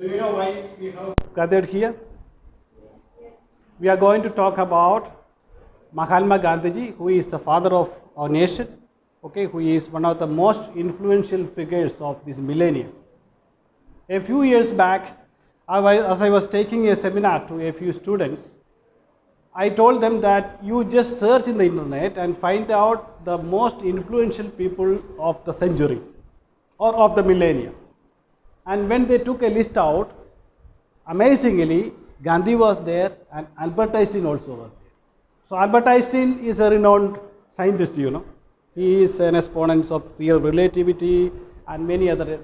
Do you know why we have gathered here? We are going to talk about Mahatma Gandhi, who is the father of our nation, okay, who is one of the most influential figures of this millennium. A few years back, as I was taking a seminar to a few students, I told them that you just search in the internet and find out the most influential people of the century or of the millennium. And when they took a list out, amazingly, Gandhi was there and Albert Einstein also was there. So Albert Einstein is a renowned scientist, you know. He is an exponent of real relativity and many other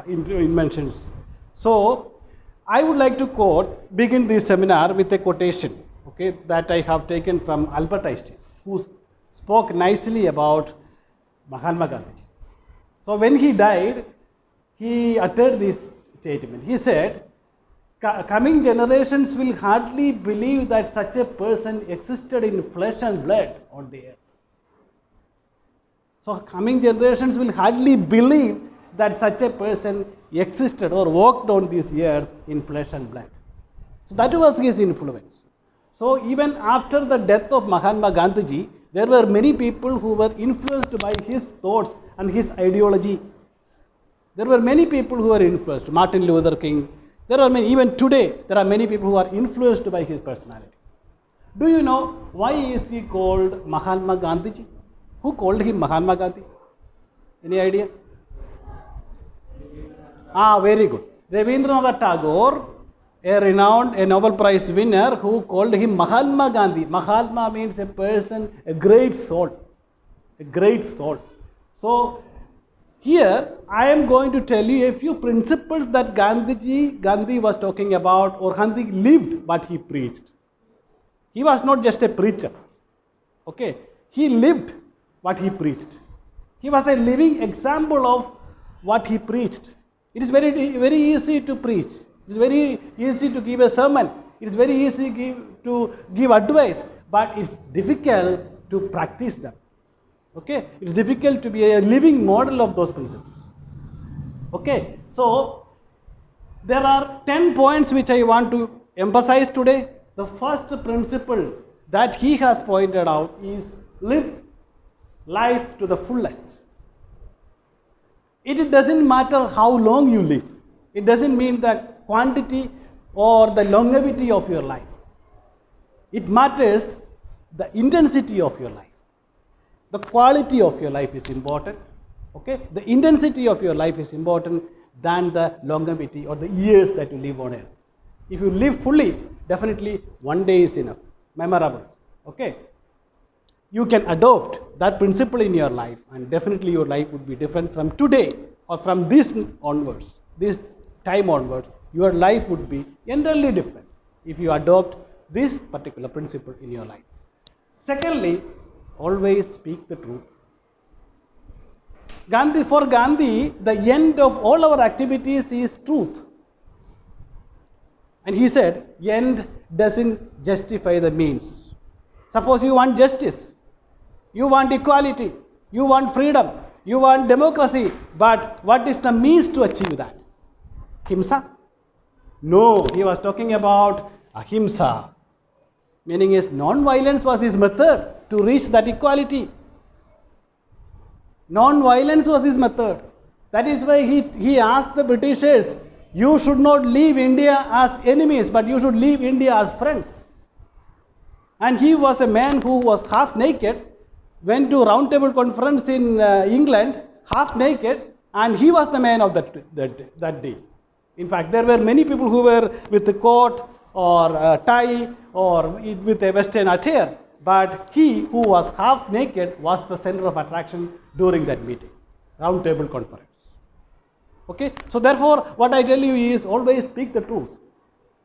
inventions. So I would like to begin this seminar with a quotation, okay, that I have taken from Albert Einstein, who spoke nicely about Mahatma Gandhi. So when he died, he uttered this statement. He said, coming generations will hardly believe that such a person existed in flesh and blood on the earth. So coming generations will hardly believe that such a person existed or walked on this earth in flesh and blood. So that was his influence. So even after the death of Mahatma Gandhi, there were many people who were influenced by his thoughts and his ideology. There were many people who were influenced. Martin Luther King. There are many, even today, there are many people who are influenced by his personality. Do you know why is he called Mahatma Gandhi? Who called him Mahatma Gandhi? Any idea? Very good. Rabindranath Tagore, a Nobel Prize winner, who called him Mahatma Gandhi. Mahatma means a person, a great soul. A great soul. So, here I am going to tell you a few principles that Gandhi was talking about, or Gandhi lived what he preached. He was not just a preacher. Okay, he lived what he preached. He was a living example of what he preached. It is very easy to preach. It is very easy to give a sermon. It is very easy to give advice, but it's difficult to practice them. Okay, it's difficult to be a living model of those principles. Okay, so there are 10 points which I want to emphasize today. The first principle that he has pointed out is live life to the fullest. It doesn't matter how long you live. It doesn't mean the quantity or the longevity of your life. It matters the intensity of your life. The quality of your life is important. Okay? The intensity of your life is important than the longevity or the years that you live on earth. If you live fully, definitely one day is enough. Memorable. Okay? You can adopt that principle in your life, and definitely your life would be different from today or from this onwards, this time onwards. Your life would be entirely different if you adopt this particular principle in your life. Secondly, always speak the truth. For Gandhi, the end of all our activities is truth. And he said, end doesn't justify the means. Suppose you want justice, you want equality, you want freedom, you want democracy, but what is the means to achieve that? Himsa? No, he was talking about ahimsa. Meaning is non-violence was his method to reach that equality. Non-violence was his method. That is why he asked the Britishers, you should not leave India as enemies, but you should leave India as friends. And he was a man who was half naked, went to round table conference in England, half naked, and he was the man of that day. In fact, there were many people who were with a coat or a tie or with a western attire, but he who was half naked was the center of attraction during that meeting, round table conference. Okay, so therefore what I tell you is always speak the truth.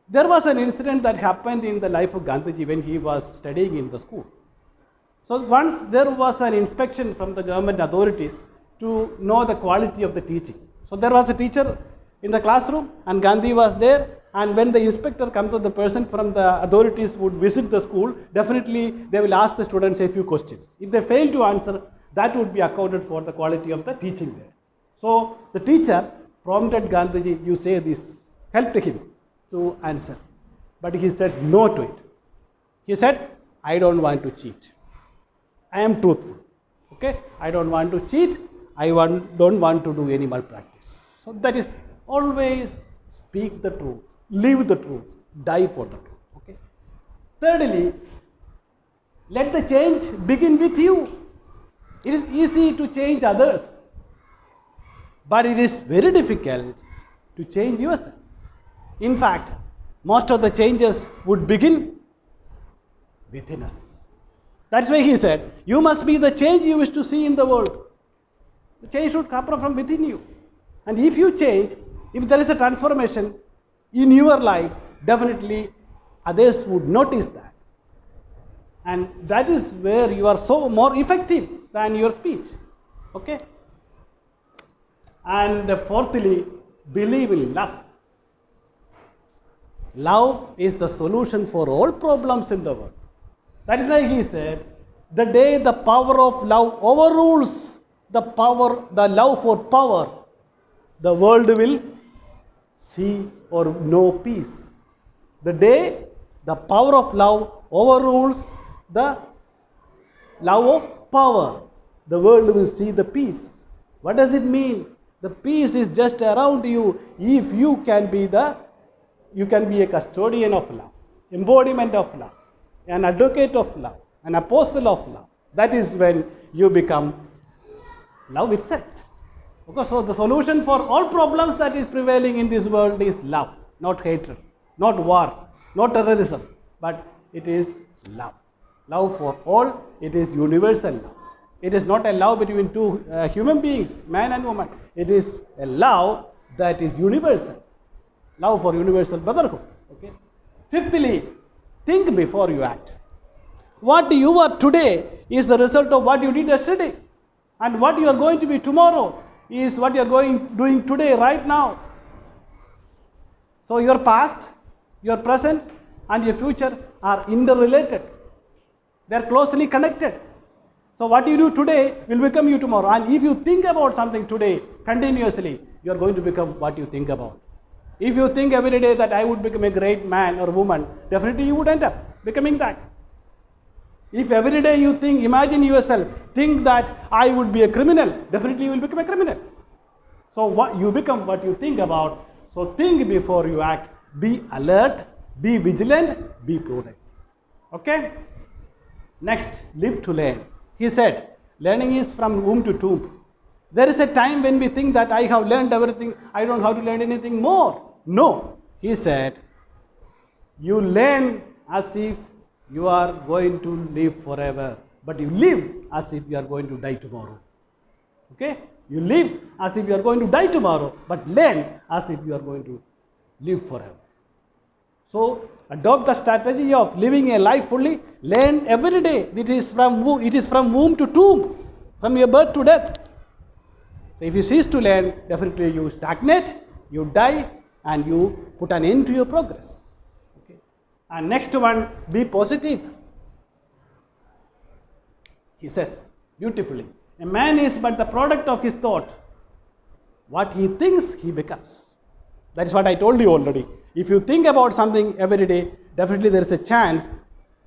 There was an incident that happened in the life of Gandhi when he was studying in the school. So once there was an inspection from the government authorities to know the quality of the teaching. So there was a teacher in the classroom and Gandhi was there, and when the inspector comes to the person from the authorities would visit the school, definitely they will ask the students a few questions. If they fail to answer, that would be accounted for the quality of the teaching there. So the teacher prompted Gandhiji, you say this helped him to answer. But he said no to it. He said, I don't want to cheat. I am truthful. Okay? I don't want to cheat. Don't want to do any malpractice. So that is always speak the truth, live the truth, die for the truth. Okay? Thirdly, let the change begin with you. It is easy to change others, but it is very difficult to change yourself. In fact, most of the changes would begin within us. That's why he said, you must be the change you wish to see in the world. The change should come from within you. And if you change, if there is a transformation in your life, definitely others would notice that. And that is where you are so more effective than your speech. Okay? And fourthly, believe in love. Love is the solution for all problems in the world. That is why he said, the day the power of love overrules the love for power, the world will see or know peace. The day the power of love overrules the love of power, the world will see the peace. What does it mean? The peace is just around you if you can be a custodian of love, embodiment of love, an advocate of love, an apostle of love. That is when you become love itself. Okay, so the solution for all problems that is prevailing in this world is love, not hatred, not war, not terrorism, but it is love. Love for all, it is universal love. It is not a love between two human beings, man and woman. It is a love that is universal. Love for universal brotherhood. Okay. Fifthly, think before you act. What you are today is the result of what you did yesterday. And what you are going to be tomorrow is what you are doing today, right now. So your past, your present, and your future are interrelated. They are closely connected. So what you do today will become you tomorrow. And if you think about something today continuously, you are going to become what you think about. If you think every day that I would become a great man or woman, definitely you would end up becoming that. If every day you imagine yourself, think that I would be a criminal, definitely you will become a criminal. So what you become what you think about. So think before you act. Be alert, be vigilant, be prudent. Okay? Next, live to learn. He said, learning is from womb to tomb. There is a time when we think that I have learned everything, I don't have to learn anything more. No. He said, you learn as if you are going to live forever, but you live as if you are going to die tomorrow. Okay? You live as if you are going to die tomorrow, but learn as if you are going to live forever. So, adopt the strategy of living a life fully. Learn every day. It is from womb to tomb, from your birth to death. So, if you cease to learn, definitely you stagnate, you die, and you put an end to your progress. Okay. And next one, be positive. He says beautifully, a man is but the product of his thought. What he thinks, he becomes. That is what I told you already. If you think about something every day, definitely there is a chance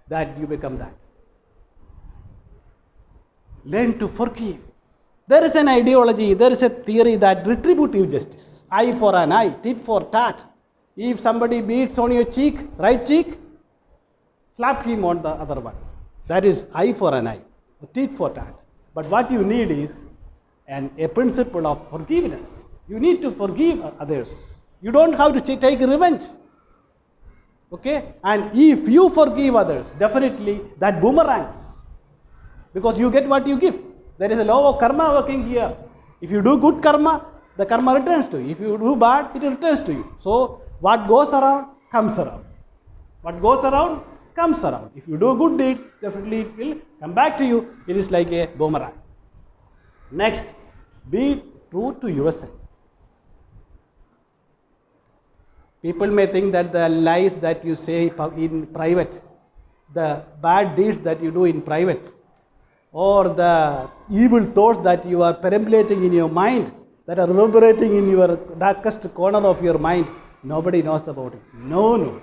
that you become that. Learn to forgive. There is an ideology, there is a theory that retributive justice, eye for an eye, tit for tat. If somebody beats on your cheek, right cheek, slap him on the other one. That is eye for an eye, tit for tat. But what you need is a principle of forgiveness. You need to forgive others. You don't have to take revenge. Okay? And if you forgive others, definitely that boomerangs. Because you get what you give. There is a law of karma working here. If you do good karma, the karma returns to you. If you do bad, it returns to you. So, what goes around, comes around. What goes around, comes around. If you do good deeds, definitely it will come back to you. It is like a boomerang. Next, be true to yourself. People may think that the lies that you say in private, the bad deeds that you do in private, or the evil thoughts that you are perambulating in your mind, that are reverberating in your darkest corner of your mind, nobody knows about it. No.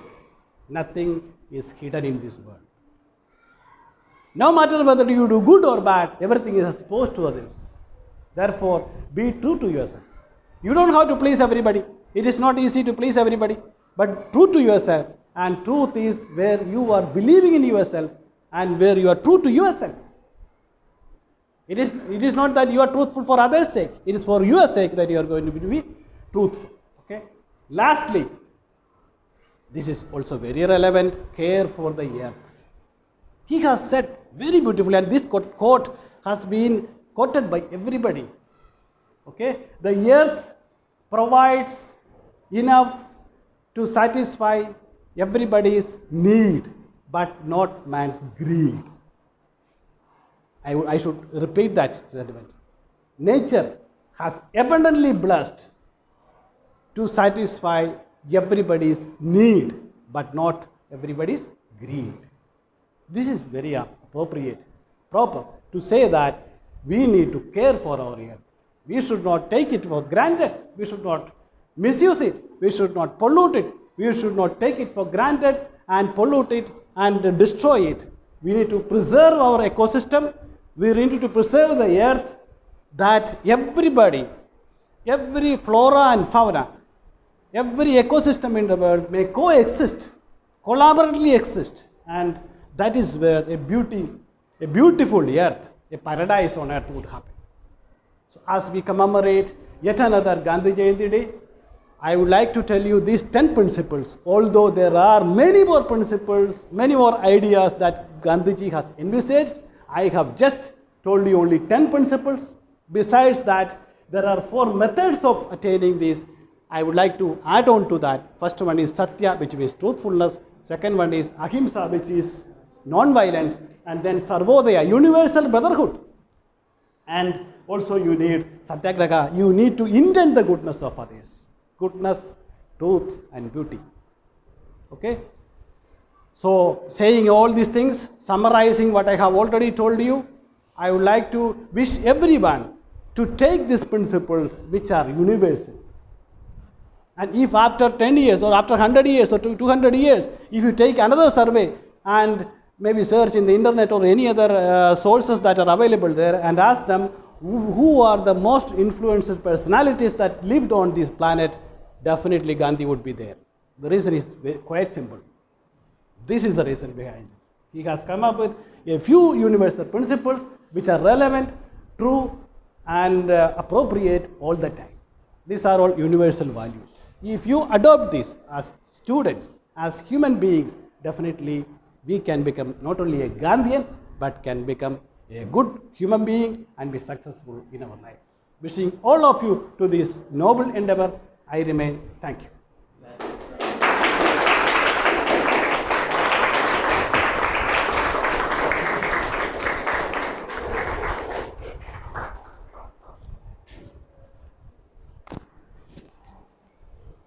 Nothing is hidden in this world. No matter whether you do good or bad, everything is exposed to others. Therefore, be true to yourself. You don't have to please everybody. It is not easy to please everybody. But true to yourself, and truth is where you are believing in yourself and where you are true to yourself. It is not that you are truthful for others' sake. It is for your sake that you are going to be truthful. Okay. Lastly, this is also very relevant, care for the earth. He has said very beautifully, and this quote has been quoted by everybody. Okay, the earth provides enough to satisfy everybody's need, but not man's greed. I should repeat that statement. Nature has abundantly blessed to satisfy everybody's need, but not everybody's greed. This is very proper to say that we need to care for our earth. We should not take it for granted. We should not misuse it. We should not pollute it. We should not take it for granted and pollute it and destroy it. We need to preserve our ecosystem. We need to preserve the earth, that everybody, every flora and fauna, every ecosystem in the world may coexist, collaboratively exist, and that is where a beautiful earth, a paradise on earth would happen. So as we commemorate yet another Gandhi Jayanthi day, I would like to tell you these 10 principles, although there are many more principles, many more ideas that Gandhiji has envisaged. I have just told you only 10 principles. Besides that, there are 4 methods of attaining these. I would like to add on to that. First one is Satya, which means truthfulness. Second one is Ahimsa, which is non-violence. And then Sarvodaya, universal brotherhood. And also you need Satyagraha. You need to intend the goodness of others. Goodness, truth, and beauty. Okay? So, saying all these things, summarizing what I have already told you, I would like to wish everyone to take these principles which are universals. And if after 10 years or after 100 years or 200 years, if you take another survey and maybe search in the internet or any other sources that are available there and ask them who are the most influential personalities that lived on this planet, definitely Gandhi would be there. The reason is quite simple. This is the reason behind it. He has come up with a few universal principles which are relevant, true, and appropriate all the time. These are all universal values. If you adopt this as students, as human beings, definitely we can become not only a Gandhian, but can become a good human being and be successful in our lives. Wishing all of you to this noble endeavor. I remain. Thank you.